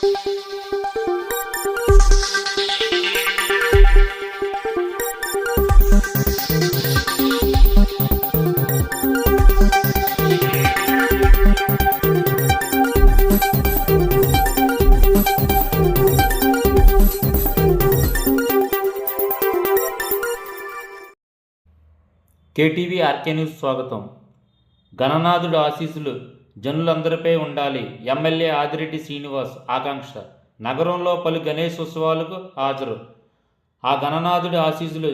KTV RK news స్వాగతం. గణనాథుడు ఆశీస్సులు జనులందరిపై ఉండాలి. ఎమ్మెల్యే ఆదిరెడ్డి శ్రీనివాస్ ఆకాంక్ష. నగరంలో పలు గణేష్ ఉత్సవాలకు హాజరు. ఆ గణనాథుడి ఆశీస్సులు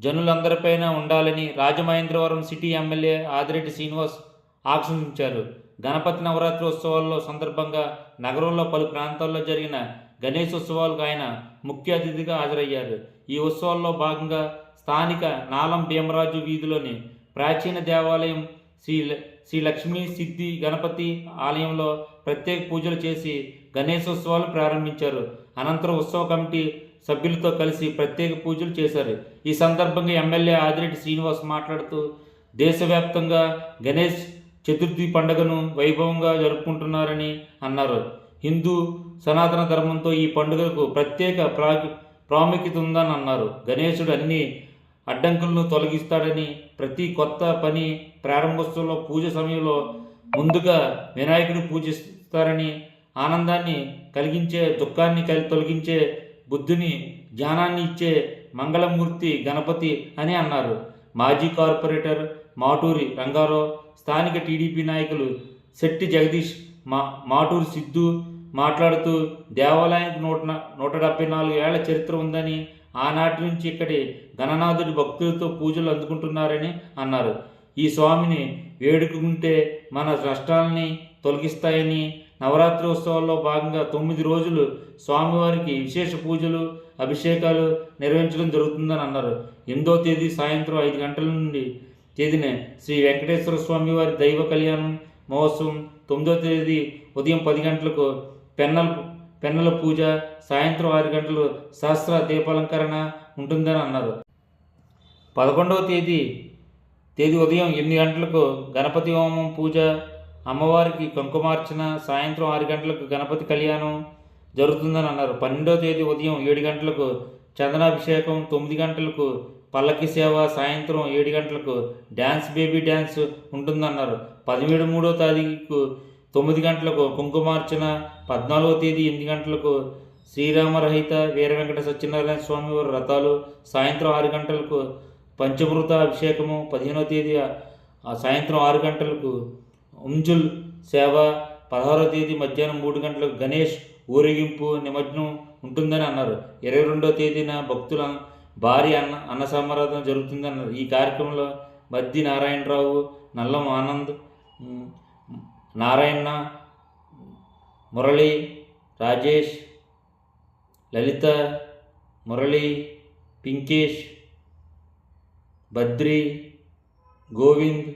జనులందరిపైన ఉండాలని రాజమహేంద్రవరం సిటీ ఎమ్మెల్యే ఆదిరెడ్డి శ్రీనివాస్ ఆకాంక్షించారు. గణపతి నవరాత్రి ఉత్సవాల్లో సందర్భంగా నగరంలో పలు ప్రాంతాల్లో జరిగిన గణేష్ ఉత్సవాలకు ఆయన ముఖ్య అతిథిగా హాజరయ్యారు. ఈ ఉత్సవాల్లో భాగంగా స్థానిక నాలం భీమరాజు వీధిలోని ప్రాచీన దేవాలయం శ్రీ లక్ష్మీ సిద్ధి గణపతి ఆలయంలో ప్రత్యేక పూజలు చేసి గణేశోత్సవాలు ప్రారంభించారు. అనంతరం ఉత్సవ కమిటీ సభ్యులతో కలిసి ప్రత్యేక పూజలు చేశారు. ఈ సందర్భంగా ఎమ్మెల్యే ఆదిరెడ్డి శ్రీనివాస్ మాట్లాడుతూ దేశవ్యాప్తంగా గణేష్ చతుర్థి పండుగను వైభవంగా జరుపుకుంటున్నారని అన్నారు. హిందూ సనాతన ధర్మంతో ఈ పండుగకు ప్రత్యేక ప్రాముఖ్యత ఉందని అన్నారు. గణేశుడు అన్ని అడ్డంకులను తొలగిస్తాడని, ప్రతి కొత్త పని ప్రారంభోత్సవంలో పూజ సమయంలో ముందుగా వినాయకుడిని పూజిస్తారని, ఆనందాన్ని కలిగించే దుఃఖాన్ని తొలగించే బుద్ధుని జ్ఞానాన్ని ఇచ్చే మంగళమూర్తి గణపతి అని అన్నారు. మాజీ కార్పొరేటర్ మాటూరి రంగారావు, స్థానిక టీడీపీ నాయకులు శెట్టి జగదీష్, మాటూరి సిద్ధు మాట్లాడుతూ దేవాలయానికి 174 ఏళ్ల చరిత్ర ఉందని, ఆనాటి నుంచి ఇక్కడి గణనాథుడి భక్తులతో పూజలు అందుకుంటున్నారని అన్నారు. ఈ స్వామిని వేడుకుంటే మన కష్టాలని తొలగిస్తాయని, నవరాత్రి ఉత్సవాల్లో భాగంగా 9 రోజులు స్వామివారికి విశేష పూజలు అభిషేకాలు నిర్వహించడం జరుగుతుందని అన్నారు. 8వ తేదీ సాయంత్రం 5 గంటల నుండి తేదీన శ్రీ వెంకటేశ్వర స్వామివారి దైవ కళ్యాణం మహోత్సవం, 9వ తేదీ ఉదయం 10 గంటలకు పెన్నల పూజ, సాయంత్రం 6 గంటలు సహస్ర దీపాలంకరణ ఉంటుందని అన్నారు. 11వ తేదీ ఉదయం 8 గంటలకు గణపతి హోమం పూజ, అమ్మవారికి కుంకుమార్చన, సాయంత్రం 6 గంటలకు గణపతి కళ్యాణం జరుగుతుందని అన్నారు. 12వ తేదీ ఉదయం 7 గంటలకు చందనాభిషేకం, 9 గంటలకు పల్లకి సేవ, సాయంత్రం 7 గంటలకు డ్యాన్స్ బేబీ డ్యాన్స్ ఉంటుందన్నారు. 13వ తారీఖు 9 గంటలకు కుంకుమార్చన, 14వ తేదీ 8 గంటలకు శ్రీరామరహిత వీర వెంకట సత్యనారాయణ స్వామి వారి వ్రతాలు, సాయంత్రం 6 గంటలకు పంచమృత అభిషేకము, 15వ తేదీ సాయంత్రం 6 గంటలకు ఉంజుల్ సేవ, 16వ తేదీ మధ్యాహ్నం 3 గంటలకు గణేష్ ఊరేగింపు నిమజ్జనం ఉంటుందని అన్నారు. 22వ తేదీన భక్తుల భారీ అన్న సమారాధన జరుగుతుందని అన్నారు. ఈ కార్యక్రమంలో మద్ది నారాయణరావు, నల్లం ఆనంద్, నారాయణ, మురళి, రాజేష్, లలిత, మురళి, పింకేష్, బద్రి, గోవింద్,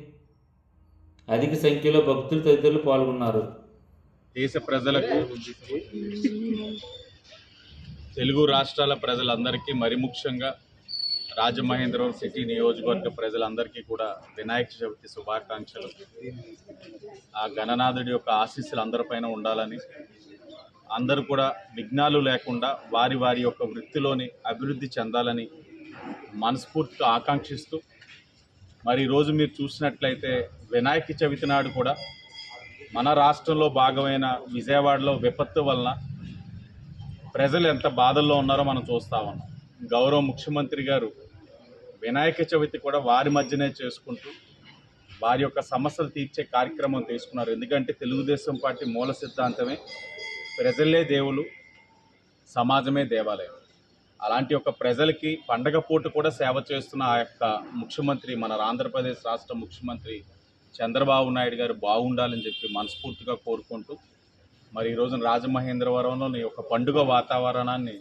అధిక సంఖ్యలో భక్తులు తదితరులు పాల్గొన్నారు. దేశ ప్రజలకు, తెలుగు రాష్ట్రాల ప్రజలందరికీ, మరి ముఖ్యంగా రాజమహేంద్రవరం సిటీ నియోజకవర్గ ప్రజలందరికీ కూడా వినాయక చవితి శుభాకాంక్షలు. ఆ గణనాథుడి యొక్క ఆశీస్సులు అందరిపైన ఉండాలని, అందరూ కూడా విఘ్నాలు లేకుండా వారి వారి యొక్క వృత్తిలోని అభివృద్ధి చెందాలని మనస్ఫూర్తిగా ఆకాంక్షిస్తూ, మరి ఈరోజు మీరు చూసినట్లయితే వినాయక చవితి నాడు కూడా మన రాష్ట్రంలో భాగమైన విజయవాడలో విపత్తు వలన ప్రజలు ఎంత బాధల్లో ఉన్నారో మనం చూస్తూ ఉన్నాం. గౌరవ ముఖ్యమంత్రి గారు వినాయక చవితి కూడా వారి మధ్యనే చేసుకుంటూ వారి యొక్క సమస్యలు తీర్చే కార్యక్రమం తీసుకున్నారు. ఎందుకంటే తెలుగుదేశం పార్టీ మూల సిద్ధాంతమే ప్రజలే దేవులు, సమాజమే దేవాలయం. అలాంటి యొక్క ప్రజలకి పండగ పూట కూడా సేవ చేస్తున్న ఆ యొక్క ముఖ్యమంత్రి, మన ఆంధ్రప్రదేశ్ రాష్ట్ర ముఖ్యమంత్రి చంద్రబాబు నాయుడు గారు బాగుండాలని చెప్పి మనస్ఫూర్తిగా కోరుకుంటూ, మరి ఈరోజు రాజమహేంద్రవరంలోని ఒక పండుగ వాతావరణాన్ని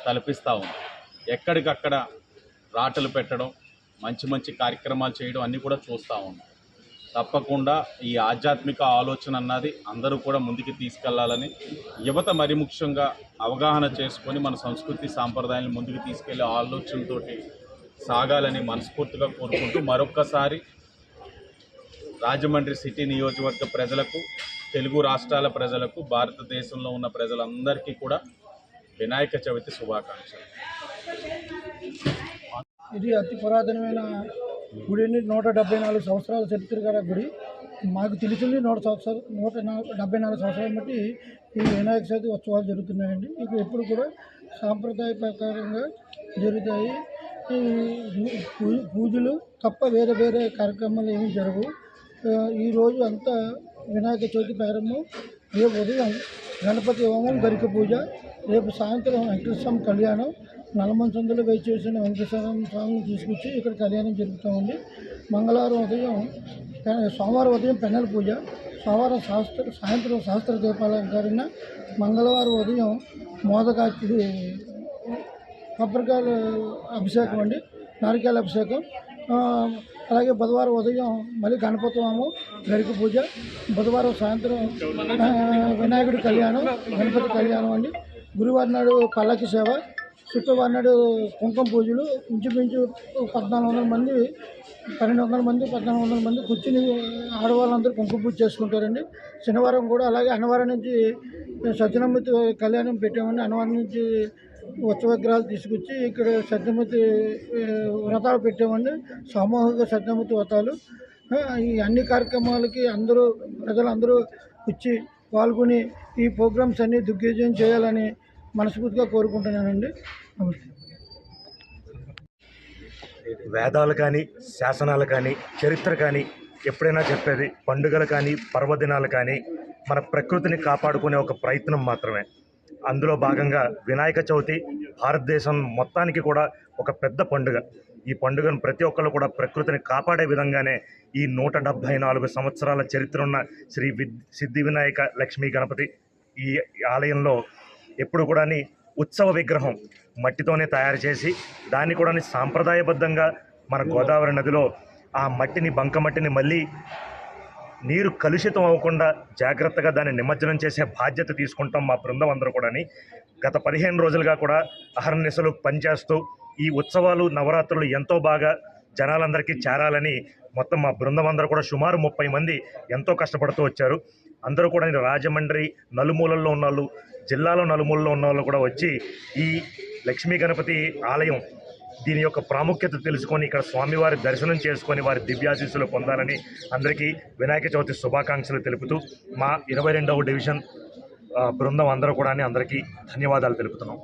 తలపిస్తూ ఉంది. ఎక్కడికక్కడ రాటలు పెట్టడం, మంచి మంచి కార్యక్రమాలు చేయడం అన్నీ కూడా చూస్తూ ఉన్నాం. తప్పకుండా ఈ ఆధ్యాత్మిక ఆలోచన అన్నది అందరూ కూడా ముందుకు తీసుకెళ్లాలని, యువత మరి ముఖ్యంగా అవగాహన చేసుకొని మన సంస్కృతి సాంప్రదాయాలను ముందుకు తీసుకెళ్లే ఆలోచనతోటి సాగాలని మనస్ఫూర్తిగా కోరుకుంటూ, మరొక్కసారి రాజమండ్రి సిటీ నియోజకవర్గ ప్రజలకు తెలుగు రాష్ట్రాల ప్రజలకు, భారతదేశంలో ఉన్న ప్రజలందరికీ కూడా వినాయక చవితి శుభాకాంక్షలు. ఇది అతి పురాతనమైన గుడి, 174 సంవత్సరాల చరిత్ర గల గుడి. మాకు తెలిసింది 174 సంవత్సరాలు బట్టి ఈ వినాయక చవితి ఉత్సవాలు జరుగుతున్నాయండి. ఇక ఎప్పుడు కూడా సాంప్రదాయ ప్రకారంగా జరుగుతాయి. ఈ పూజలు తప్ప వేరే వేరే కార్యక్రమాలు ఏమీ జరగవు. ఈరోజు అంతా వినాయక చవితి ప్రారంభం. రేపు ఉదయం గణపతి హోమం, గరిక పూజ, రేపు సాయంత్రం వెంకటేశ్వర కళ్యాణం. నల్లమంచందులో వేచి చేసిన వెంకటేశ్వర స్వామిని తీసుకొచ్చి ఇక్కడ కళ్యాణం జరుగుతూ సోమవారం ఉదయం పెన్నెల పూజ, సోమవారం సాయంత్రం శాస్త్ర దీపాలంకరణ, మంగళవారం ఉదయం మోదకార్తి కొబ్బరికాయల అభిషేకం అండి, నారికేల అభిషేకం. అలాగే బుధవారం ఉదయం మళ్ళీ గణపతి హోమం, గరిక పూజ, బుధవారం సాయంత్రం వినాయకుడి కళ్యాణం, గణపతి కళ్యాణం అండి. గురువారం నాడు పల్లకి సేవ, శుక్రవారం నాడు కుంకుమ పూజలు. ఇంచుమించు 1400 మంది 1400 మంది కూర్చుని ఆడవాళ్ళందరూ కుంకుమ పూజ చేసుకుంటారండి. శనివారం కూడా అలాగే అన్నవరం నుంచి సత్యనమూర్తి కళ్యాణం పెట్టామండి. అన్నవరం నుంచి ఉత్సవ విగ్రహాలు తీసుకొచ్చి ఇక్కడ సత్యనమూర్తి వ్రతాలు పెట్టామండి, సామూహిక సత్యనమూర్తి వ్రతాలు. ఈ అన్ని కార్యక్రమాలకి ప్రజలందరూ వచ్చి పాల్గొని ఈ ప్రోగ్రామ్స్ అన్నీ దిగ్విజయం చేయాలని మనస్ఫూర్తిగా కోరుకుంటున్నానండి. నమస్తే. వేదాలు కానీ, శాసనాలు కానీ, చరిత్ర కానీ ఎప్పుడైనా చెప్పేది పండుగలు కానీ, పర్వదినాలు కానీ మన ప్రకృతిని కాపాడుకునే ఒక ప్రయత్నం మాత్రమే. అందులో భాగంగా వినాయక చవితి భారతదేశం మొత్తానికి కూడా ఒక పెద్ద పండుగ. ఈ పండుగను ప్రతి ఒక్కరు కూడా ప్రకృతిని కాపాడే విధంగానే ఈ 174 సంవత్సరాల చరిత్ర ఉన్న శ్రీ సిద్ధి వినాయక లక్ష్మీ గణపతి ఈ ఆలయంలో ఎప్పుడు కూడా ఉత్సవ విగ్రహం మట్టితోనే తయారు చేసి దాన్ని కూడా సాంప్రదాయబద్ధంగా మన గోదావరి నదిలో ఆ మట్టిని, బంకమట్టిని మళ్ళీ నీరు కలుషితం అవ్వకుండా జాగ్రత్తగా దాన్ని నిమజ్జనం చేసే బాధ్యత తీసుకుంటాం మా బృందం అందరూ కూడా. గత 15 రోజులుగా కూడా అహర్నిశలు పనిచేస్తూ ఈ ఉత్సవాలు, నవరాత్రులు ఎంతో బాగా జనాలందరికీ చేరాలని మొత్తం మా బృందం అందరూ కూడా సుమారు 30 మంది ఎంతో కష్టపడుతూ వచ్చారు. అందరూ కూడా రాజమండ్రి నలుమూలల్లో ఉన్న వాళ్ళు, జిల్లాలో నలుమూలలో ఉన్న వాళ్ళు కూడా వచ్చి ఈ లక్ష్మీ గణపతి ఆలయం దీని యొక్క ప్రాముఖ్యత తెలుసుకొని ఇక్కడ స్వామివారి దర్శనం చేసుకొని వారి దివ్యాశీస్సులు పొందాలని అందరికీ వినాయక చవితి శుభాకాంక్షలు తెలుపుతూ మా 22వ డివిజన్ బృందం అందరూ కూడా అందరికీ ధన్యవాదాలు తెలుపుతున్నాం.